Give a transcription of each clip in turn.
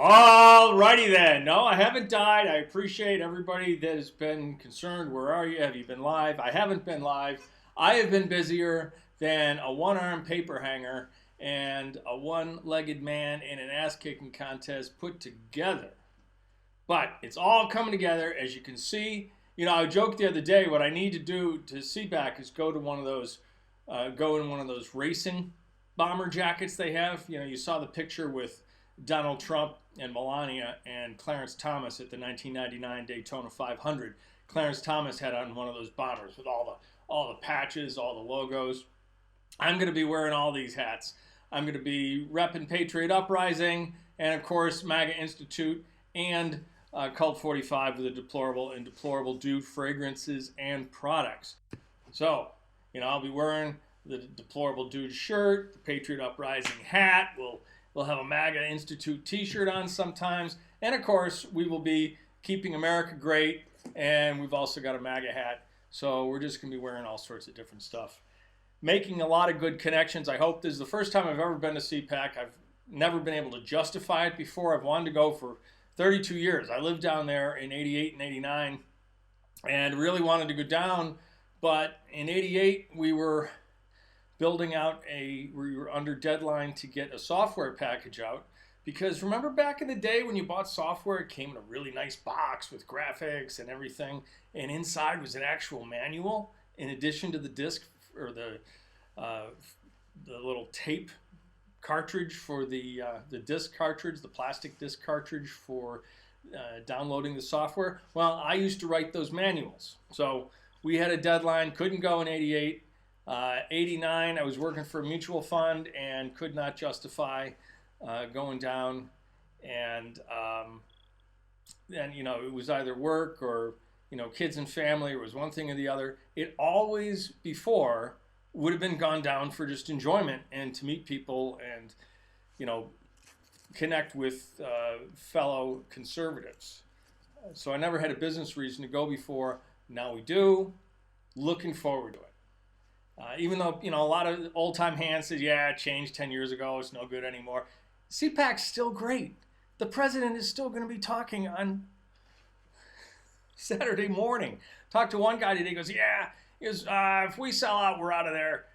All righty then. No, I haven't died. I appreciate everybody that has been concerned. Where are you? Have you been live? I haven't been live. I have been busier than a one-armed paper hanger and a one-legged man in an ass-kicking contest put together. But it's all coming together, as you can see. You know, I joked the other day, what I need to do to CPAC is go to one of those, go in one of those racing bomber jackets they have. You know, you saw the picture with Donald Trump and Melania and Clarence Thomas at the 1999 Daytona 500. Clarence Thomas had on one of those bombers with all the patches, all the logos. I'm going to be wearing all these hats. I'm going to be repping Patriot Uprising and, of course, MAGA Institute and Cult 45 with the deplorable and deplorable dude fragrances and products. So, you know, I'll be wearing the deplorable dude shirt, the Patriot Uprising hat. We'll have a MAGA Institute t-shirt on sometimes. And of course, we will be keeping America great. And we've also got a MAGA hat. So we're just going to be wearing all sorts of different stuff. Making a lot of good connections. I hope this is the first time I've ever been to CPAC. I've never been able to justify it before. I've wanted to go for 32 years. I lived down there in 88 and 89 and really wanted to go down. But in 88, we were we were under deadline to get a software package out. Because remember back in the day when you bought software, it came in a really nice box with graphics and everything. And inside was an actual manual in addition to the disc or the little tape cartridge for the disc cartridge, the plastic disc cartridge for downloading the software. Well, I used to write those manuals. So we had a deadline, couldn't go in 88. 89, I was working for a mutual fund and could not justify going down. And you know, it was either work or, you know, kids and family, or it was one thing or the other. It always before would have been gone down for just enjoyment and to meet people and, you know, connect with fellow conservatives. So I never had a business reason to go before. Now we do. Looking forward to it. Even though, you know, a lot of old-time hands said, yeah, it changed 10 years ago, it's no good anymore. CPAC's still great. The president is still going to be talking on Saturday morning. Talked to one guy today, he goes, yeah, if we sell out, we're out of there.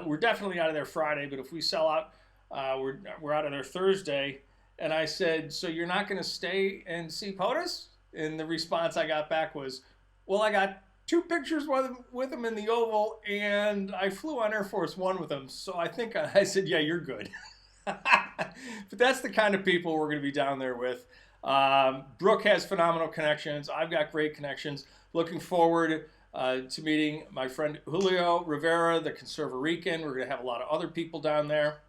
We're definitely out of there Friday, but if we sell out, we're out of there Thursday. And I said, so you're not going to stay and see POTUS? And the response I got back was, well, I got 2 pictures with him in the Oval, and I flew on Air Force One with him. So I think I said, yeah, you're good. But that's the kind of people we're going to be down there with. Brooke has phenomenal connections. I've got great connections. Looking forward to meeting my friend Julio Rivera, the Conservarican. We're going to have a lot of other people down there.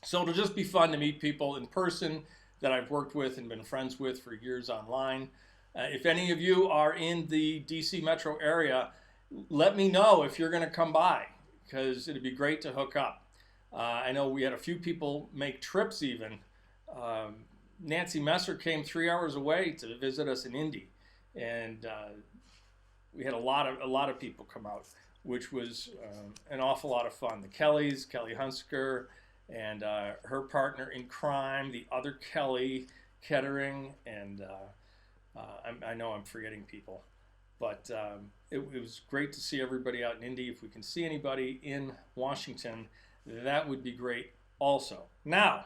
So it'll just be fun to meet people in person that I've worked with and been friends with for years online. If any of you are in the DC metro area, let me know if you're going to come by, because it'd be great to hook up. I know we had a few people make trips even. Nancy Messer came 3 hours away to visit us in Indy, and we had a lot of people come out, which was an awful lot of fun. The Kellys, Kelly Hunsker, and her partner in crime, the other Kelly Kettering, and I know I'm forgetting people, but it was great to see everybody out in Indy. If we can see anybody in Washington, that would be great also. Now,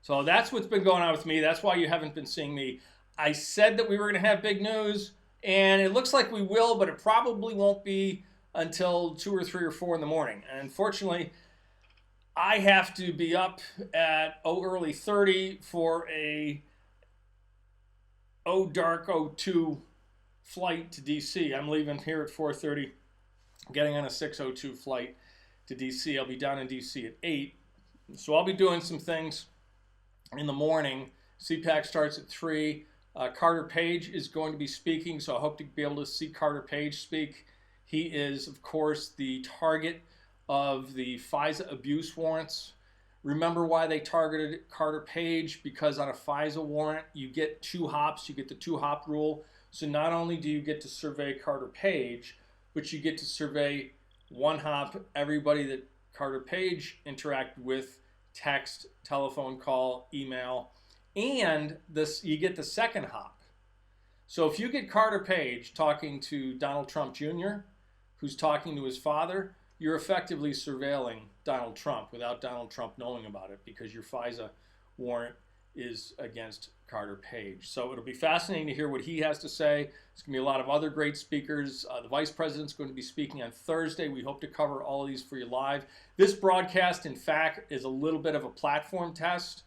so that's what's been going on with me. That's why you haven't been seeing me. I said that we were going to have big news, and it looks like we will, but it probably won't be until 2 or 3 or 4 in the morning. And unfortunately, I have to be up at early 30 for a dark 02 flight to DC. I'm leaving here at 4:30, getting on a 6:02 flight to DC. I'll be down in DC at 8. So I'll be doing some things in the morning. CPAC starts at 3. Carter Page is going to be speaking, so I hope to be able to see Carter Page speak. He is, of course, the target of the FISA abuse warrants. Remember why they targeted Carter Page? Because on a FISA warrant, you get 2 hops. You get the 2-hop rule. So not only do you get to survey Carter Page, but you get to survey 1 hop everybody that Carter Page interacted with, text, telephone call, email, And you get the second hop. So if you get Carter Page talking to Donald Trump Jr., who's talking to his father, you're effectively surveilling Donald Trump without Donald Trump knowing about it, because your FISA warrant is against Carter Page. So it'll be fascinating to hear what he has to say. There's going to be a lot of other great speakers. The Vice President's going to be speaking on Thursday. We hope to cover all of these for you live. This broadcast, in fact, is a little bit of a platform test.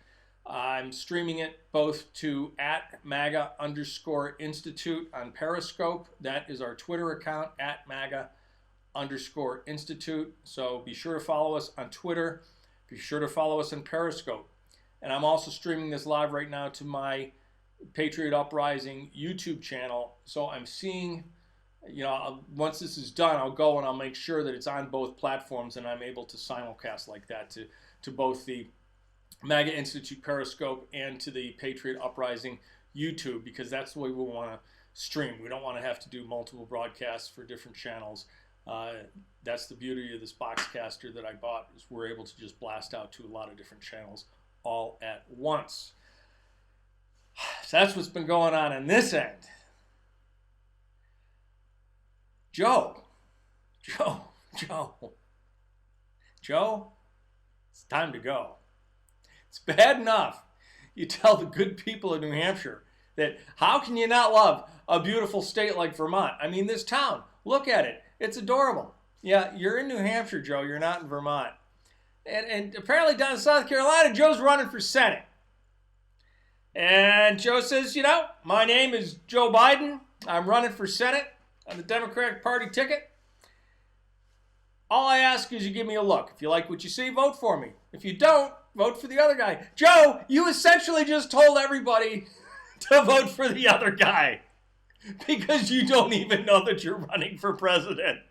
I'm streaming it both to @MAGA_Institute on Periscope. That is our Twitter account, @MAGA_Institute. So be sure to follow us on Twitter. Be sure to follow us on Periscope. And I'm also streaming this live right now to my Patriot Uprising YouTube channel. So I'm seeing, once this is done, I'll go and I'll make sure that it's on both platforms and I'm able to simulcast like that to both the MAGA Institute Periscope and to the Patriot Uprising YouTube, because that's the way we want to stream. We don't want to have to do multiple broadcasts for different channels. That's the beauty of this Boxcaster that I bought, is we're able to just blast out to a lot of different channels all at once. So that's what's been going on this end. Joe, it's time to go. It's bad enough you tell the good people of New Hampshire that how can you not love a beautiful state like Vermont? I mean, this town, look at it. It's adorable. Yeah, you're in New Hampshire, Joe. You're not in Vermont. And apparently down in South Carolina, Joe's running for Senate. And Joe says, my name is Joe Biden. I'm running for Senate on the Democratic Party ticket. All I ask is you give me a look. If you like what you see, vote for me. If you don't, vote for the other guy. Joe, you essentially just told everybody to vote for the other guy because you don't even know that you're running for president.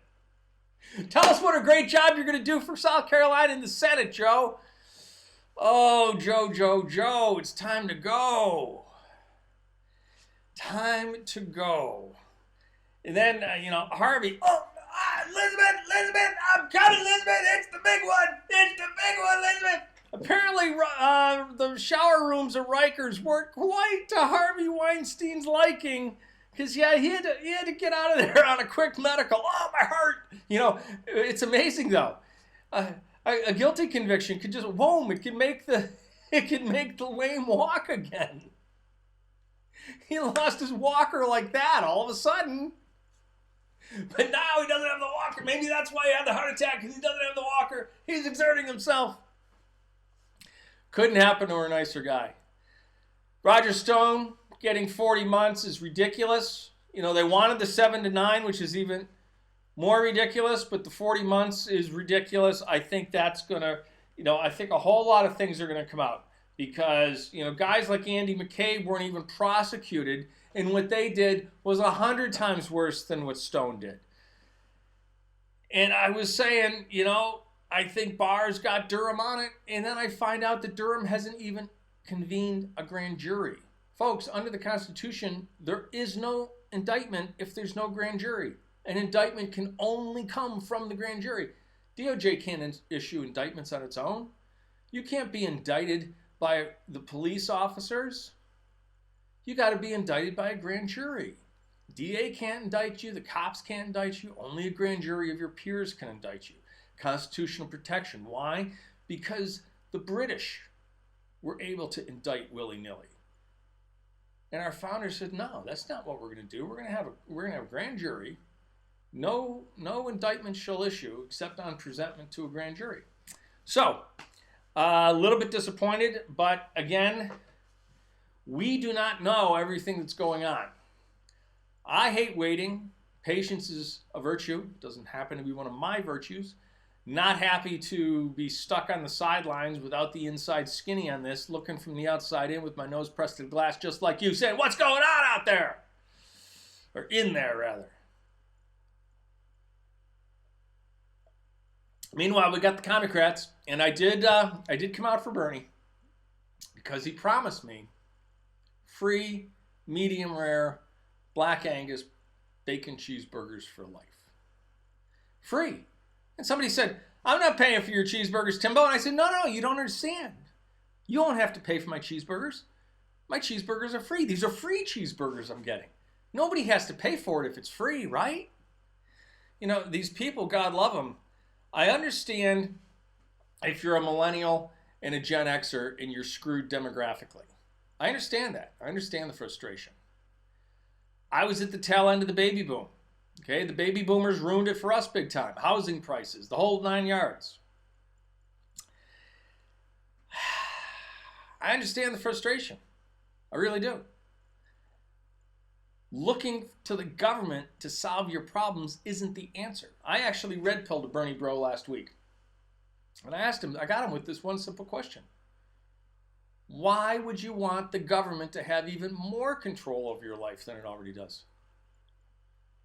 Tell us what a great job you're going to do for South Carolina in the Senate, Joe. Oh, Joe, it's time to go. Time to go. And then, Harvey, Elizabeth, I'm coming, Elizabeth. It's the big one, Elizabeth. Apparently, the shower rooms at Rikers weren't quite to Harvey Weinstein's liking, because, he had to get out of there on a quick medical. Oh, my heart. It's amazing, though. A guilty conviction could just, it can make the lame walk again. He lost his walker like that all of a sudden. But now he doesn't have the walker. Maybe that's why he had the heart attack, because he doesn't have the walker. He's exerting himself. Couldn't happen to a nicer guy. Roger Stone getting 40 months is ridiculous. They wanted the 7 to 9, which is even more ridiculous, but the 40 months is ridiculous. I think that's going to, I think a whole lot of things are going to come out, because, guys like Andy McCabe weren't even prosecuted, and what they did was 100 times worse than what Stone did. And I was saying, I think Barr's got Durham on it, and then I find out that Durham hasn't even convened a grand jury. Folks, under the Constitution, there is no indictment if there's no grand jury. An indictment can only come from the grand jury. DOJ can't issue indictments on its own. You can't be indicted by the police officers. You got to be indicted by a grand jury. DA can't indict you. The cops can't indict you. Only a grand jury of your peers can indict you. Constitutional protection. Why? Because the British were able to indict willy-nilly. And our founders said, no, that's not what we're going to do. We're going to have a grand jury. No indictment shall issue except on presentment to a grand jury. So, a little bit disappointed, but again, we do not know everything that's going on. I hate waiting. Patience is a virtue. It doesn't happen to be one of my virtues. Not happy to be stuck on the sidelines without the inside skinny on this, looking from the outside in with my nose pressed to the glass, just like you, saying, what's going on out there? Or in there, rather. Meanwhile, we got the Comocrats, and I did come out for Bernie because he promised me free, medium rare, Black Angus bacon cheeseburgers for life. Free. And somebody said, I'm not paying for your cheeseburgers, Timbo. And I said, no, you don't understand. You don't have to pay for my cheeseburgers. My cheeseburgers are free. These are free cheeseburgers I'm getting. Nobody has to pay for it if it's free, right? You know, these people, God love them. I understand if you're a millennial and a Gen Xer and you're screwed demographically. I understand that. I understand the frustration. I was at the tail end of the baby boom. Okay, the baby boomers ruined it for us big time. Housing prices, the whole 9 yards. I understand the frustration. I really do. Looking to the government to solve your problems isn't the answer. I actually red pilled to Bernie Bro last week. And I asked him, I got him with this one simple question. Why would you want the government to have even more control over your life than it already does?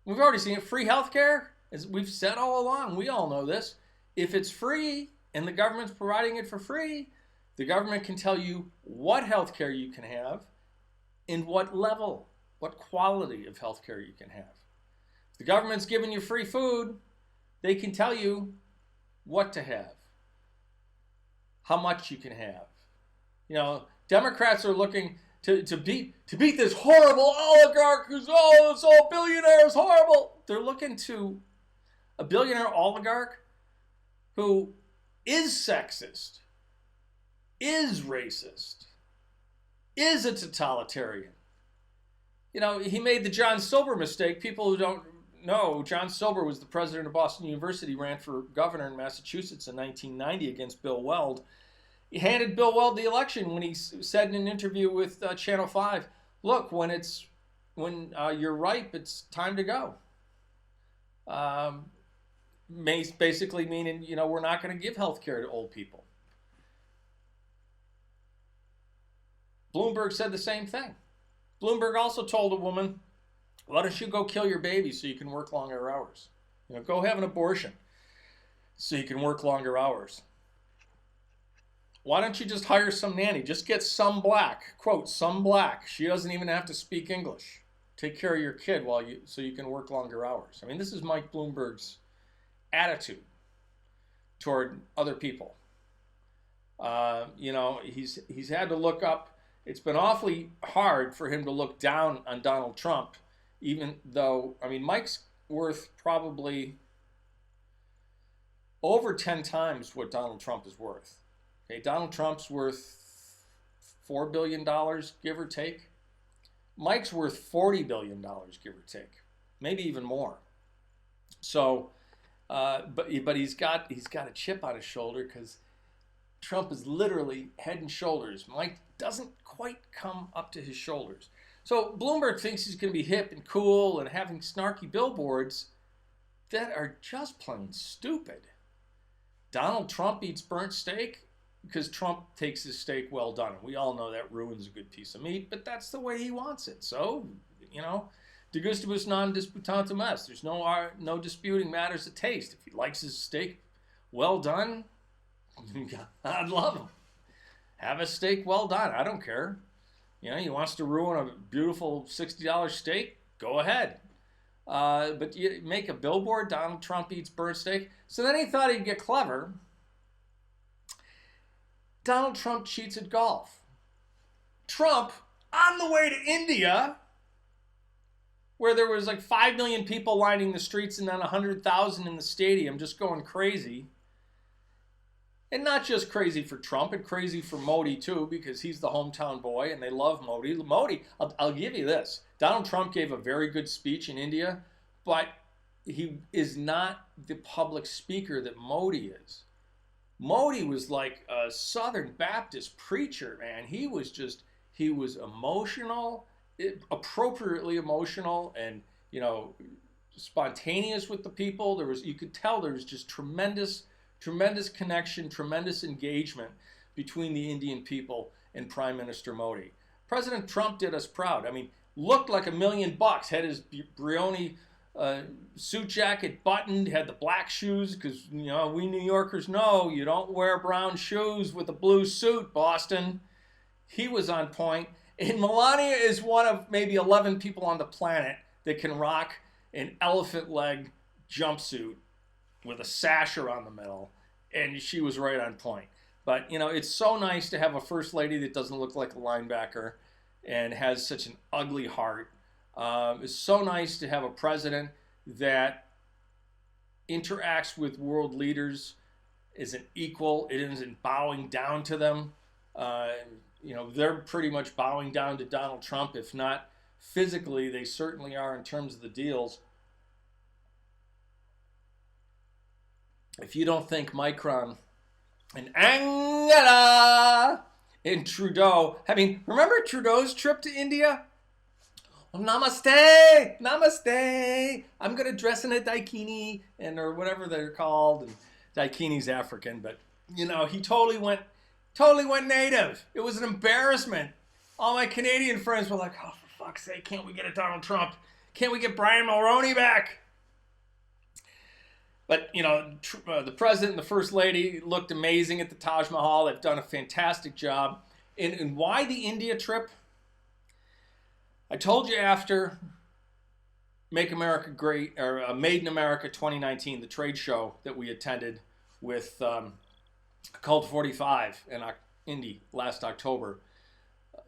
We've already seen it. Free healthcare, as we've said all along, we all know this. If it's free and the government's providing it for free, the government can tell you what healthcare you can have and what level, what quality of healthcare you can have. If the government's giving you free food, they can tell you what to have, how much you can have. You know, Democrats are looking to beat this horrible oligarch who's, oh, it's all billionaires, horrible. They're looking to a billionaire oligarch who is sexist, is racist, is a totalitarian. You know, he made the John Silber mistake. People who don't know, John Silber was the president of Boston University, ran for governor in Massachusetts in 1990 against Bill Weld. He handed Bill Weld the election when he said in an interview with Channel 5, look, when you're ripe, it's time to go. Basically meaning, you know, we're not going to give health care to old people. Bloomberg said the same thing. Bloomberg also told a woman, why don't you go kill your baby so you can work longer hours? You know, go have an abortion so you can work longer hours. Why don't you just hire some nanny? Just get some black, quote, some black. She doesn't even have to speak English. Take care of your kid so you can work longer hours. I mean, this is Mike Bloomberg's attitude toward other people. You know, he's had to look up. It's been awfully hard for him to look down on Donald Trump, even though, I mean, Mike's worth probably over 10 times what Donald Trump is worth. Okay, Donald Trump's worth $4 billion, give or take. Mike's worth $40 billion, give or take, maybe even more. So, but he's got a chip on his shoulder because Trump is literally head and shoulders. Mike doesn't quite come up to his shoulders. So Bloomberg thinks he's going to be hip and cool and having snarky billboards that are just plain stupid. Donald Trump eats burnt steak because Trump takes his steak well done. And we all know that ruins a good piece of meat, but that's the way he wants it. So, you know, de gustibus non disputantum est. There's no disputing matters of taste. If he likes his steak well done, I'd love him. Have a steak well done. I don't care. You know, he wants to ruin a beautiful $60 steak, go ahead. But you make a billboard, Donald Trump eats burnt steak. So then he thought he'd get clever. Donald Trump cheats at golf. Trump, on the way to India, where there was like 5 million people lining the streets and then 100,000 in the stadium just going crazy. And not just crazy for Trump, and crazy for Modi too, because he's the hometown boy and they love Modi. Modi, I'll give you this. Donald Trump gave a very good speech in India, but he is not the public speaker that Modi is. Modi was like a Southern Baptist preacher, man. He was emotional, appropriately emotional, and, you know, spontaneous with the people. You could tell there was just tremendous connection, tremendous engagement between the Indian people and Prime Minister Modi. President Trump did us proud. I mean, looked like $1 million, had his Brioni suit jacket buttoned, had the black shoes, because, you know, we New Yorkers know you don't wear brown shoes with a blue suit, Boston. He was on point. And Melania is one of maybe 11 people on the planet that can rock an elephant leg jumpsuit with a sash around the middle, and she was right on point. But, you know, it's so nice to have a first lady that doesn't look like a linebacker. and has such an ugly heart. It's so nice to have a president that interacts with world leaders as an equal. It isn't bowing down to them. They're pretty much bowing down to Donald Trump. If not physically, they certainly are in terms of the deals. If you don't think Macron and Angela and Trudeau, remember Trudeau's trip to India? Oh, namaste, namaste. I'm gonna dress in a daikini or whatever they're called. And daikini's African, but he totally went native. It was an embarrassment. All my Canadian friends were like, "Oh, for fuck's sake, can't we get a Donald Trump? Can't we get Brian Mulroney back?" But, the president and the first lady looked amazing at the Taj Mahal. They've done a fantastic job. And why the India trip? I told you after Make America Great, or Made in America 2019, the trade show that we attended with Cult 45 in Indy last October,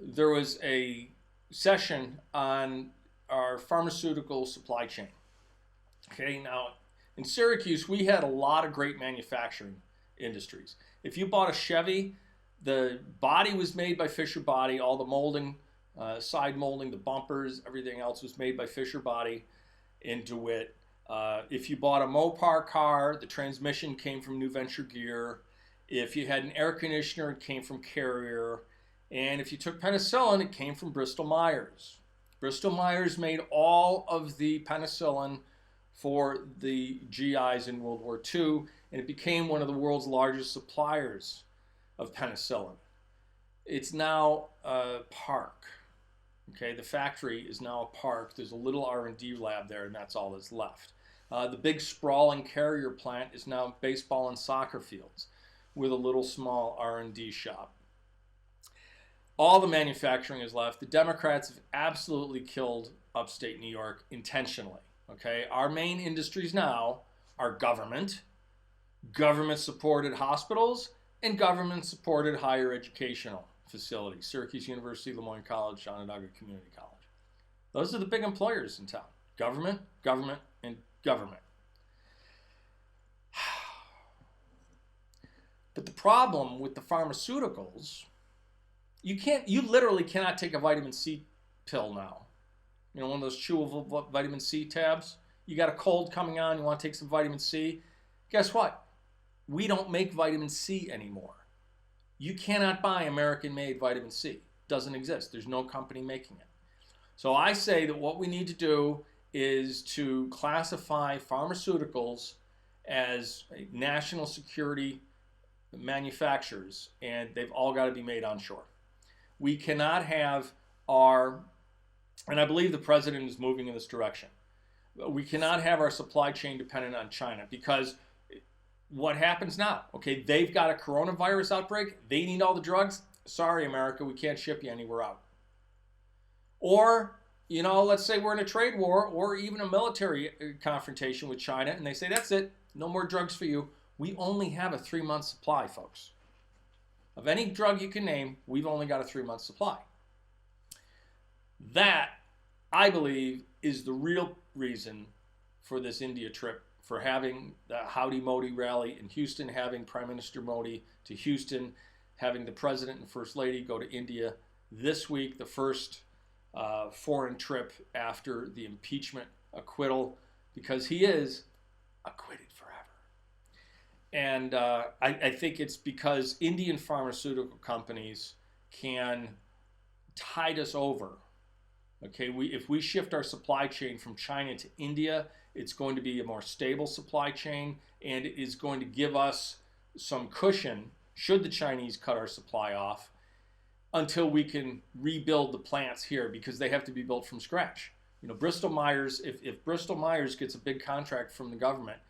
there was a session on our pharmaceutical supply chain. Okay, now, in Syracuse, we had a lot of great manufacturing industries. If you bought a Chevy, the body was made by Fisher Body, all the molding, side molding, the bumpers, everything else was made by Fisher Body in DeWitt. If you bought a Mopar car, the transmission came from New Venture Gear. If you had an air conditioner, it came from Carrier. And if you took penicillin, it came from Bristol Myers. Bristol Myers made all of the penicillin for the GIs in World War II, and it became one of the world's largest suppliers of penicillin. It's now a park. Okay, the factory is now a park. There's a little R&D lab there, and that's all that's left. The big sprawling Carrier plant is now baseball and soccer fields with a little small R&D shop. All the manufacturing is left. The Democrats have absolutely killed upstate New York intentionally. Okay, our main industries now are government-supported hospitals, and government-supported higher educational facilities. Syracuse University, Lemoyne College, Onondaga Community College. Those are the big employers in town. Government, government, and government. But the problem with the pharmaceuticals, you literally cannot take a vitamin C pill now. One of those chewable vitamin C tabs. You got a cold coming on, you want to take some vitamin C. Guess what? We don't make vitamin C anymore. You cannot buy American-made vitamin C. Doesn't exist. There's no company making it. So I say that what we need to do is to classify pharmaceuticals as national security manufacturers, and they've all got to be made onshore. We cannot have and I believe the president is moving in this direction. We cannot have our supply chain dependent on China, because what happens now? Okay, they've got a coronavirus outbreak. They need all the drugs. Sorry, America, we can't ship you anywhere out. Or, let's say we're in a trade war or even a military confrontation with China, and they say, that's it, no more drugs for you. We only have a 3-month supply, folks. Of any drug you can name, we've only got a 3-month supply. That, I believe, is the real reason for this India trip, for having the Howdy Modi rally in Houston, having Prime Minister Modi to Houston, having the President and First Lady go to India this week, the first foreign trip after the impeachment acquittal, because he is acquitted forever. And I think it's because Indian pharmaceutical companies can tide us over. Okay, if we shift our supply chain from China to India, it's going to be a more stable supply chain, and it is going to give us some cushion should the Chinese cut our supply off until we can rebuild the plants here, because they have to be built from scratch. Bristol Myers, if Bristol Myers gets a big contract from the government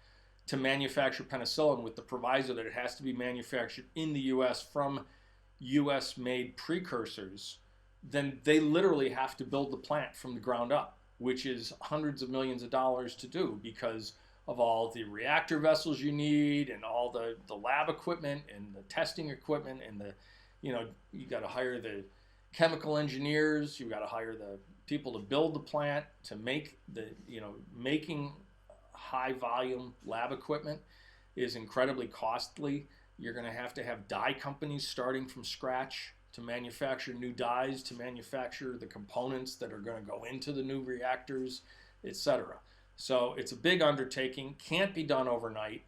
to manufacture penicillin with the proviso that it has to be manufactured in the U.S. from U.S.-made precursors, then they literally have to build the plant from the ground up, which is hundreds of millions of dollars to do because of all the reactor vessels you need and all the lab equipment and the testing equipment and you got to hire the chemical engineers. You've got to hire the people to build the plant, to make the, making high volume lab equipment is incredibly costly. You're going to have dye companies starting from scratch to manufacture new dyes, to manufacture the components that are going to go into the new reactors, etc. So it's a big undertaking, can't be done overnight.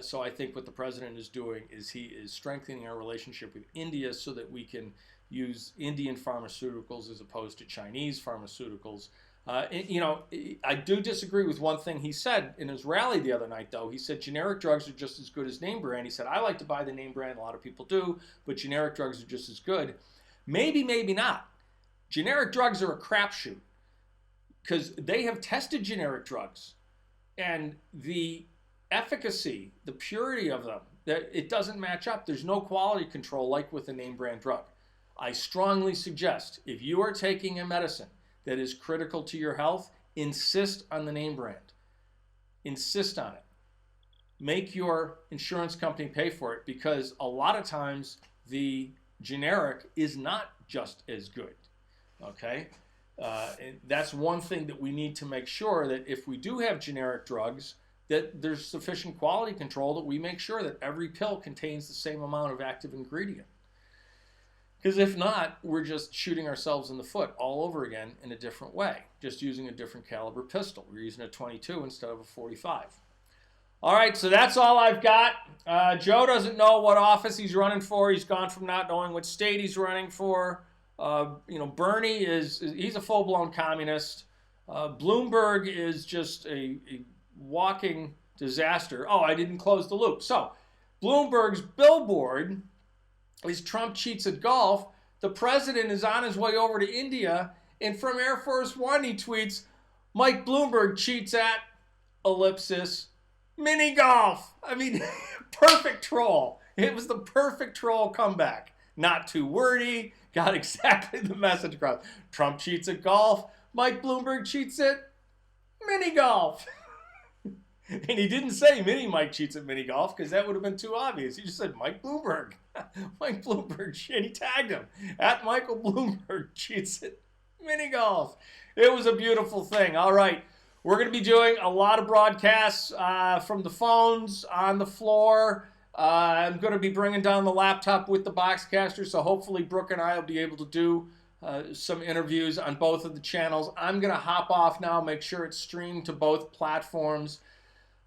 So I think what the president is doing is he is strengthening our relationship with India so that we can use Indian pharmaceuticals as opposed to Chinese pharmaceuticals. I do disagree with one thing he said in his rally the other night, though. He said generic drugs are just as good as name brand. He said, I like to buy the name brand, a lot of people do, but generic drugs are just as good. Maybe, maybe not. Generic drugs are a crapshoot because they have tested generic drugs, and the efficacy, the purity of them, that it doesn't match up. There's no quality control like with a name brand drug. I strongly suggest if you are taking a medicine that is critical to your health, insist on the name brand. Insist on it. Make your insurance company pay for it, because a lot of times the generic is not just as good. Okay? And that's one thing that we need to make sure, that if we do have generic drugs, that there's sufficient quality control, that we make sure that every pill contains the same amount of active ingredient. Because if not, we're just shooting ourselves in the foot all over again in a different way, just using a different caliber pistol. We're using a 22 instead of a 45. All right, so that's all I've got. Joe doesn't know what office he's running for. He's gone from not knowing what state he's running for. Bernie he's a full-blown communist. Bloomberg is just a walking disaster. Oh, I didn't close the loop. So Bloomberg's billboard is Trump cheats at golf. The president is on his way over to India, and from Air Force One he tweets, Mike Bloomberg cheats at ellipsis mini golf. I mean, perfect troll. It was the perfect troll comeback. Not too wordy, got exactly the message across. Trump cheats at golf, Mike Bloomberg cheats at mini golf. And he didn't say mini Mike cheats at mini golf, because that would have been too obvious. He just said Mike Bloomberg. Mike Bloomberg, and he tagged him at Michael Bloomberg cheats at mini golf. It was a beautiful thing. All right, we're going to be doing a lot of broadcasts from the phones, on the floor. I'm going to be bringing down the laptop with the Boxcaster, so hopefully Brooke and I will be able to do some interviews on both of the channels. I'm going to hop off now, make sure it's streamed to both platforms.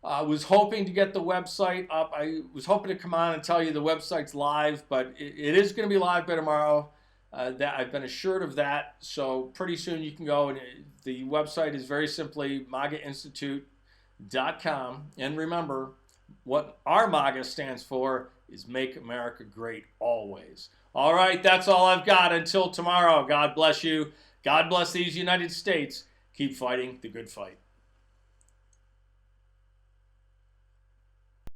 I was hoping to get the website up. I was hoping to come on and tell you the website's live, but it is going to be live by tomorrow. That I've been assured of that. So pretty soon you can go, and the website is very simply MAGAinstitute.com. And remember, what our MAGA stands for is Make America Great Always. All right, that's all I've got. Until tomorrow, God bless you. God bless these United States. Keep fighting the good fight.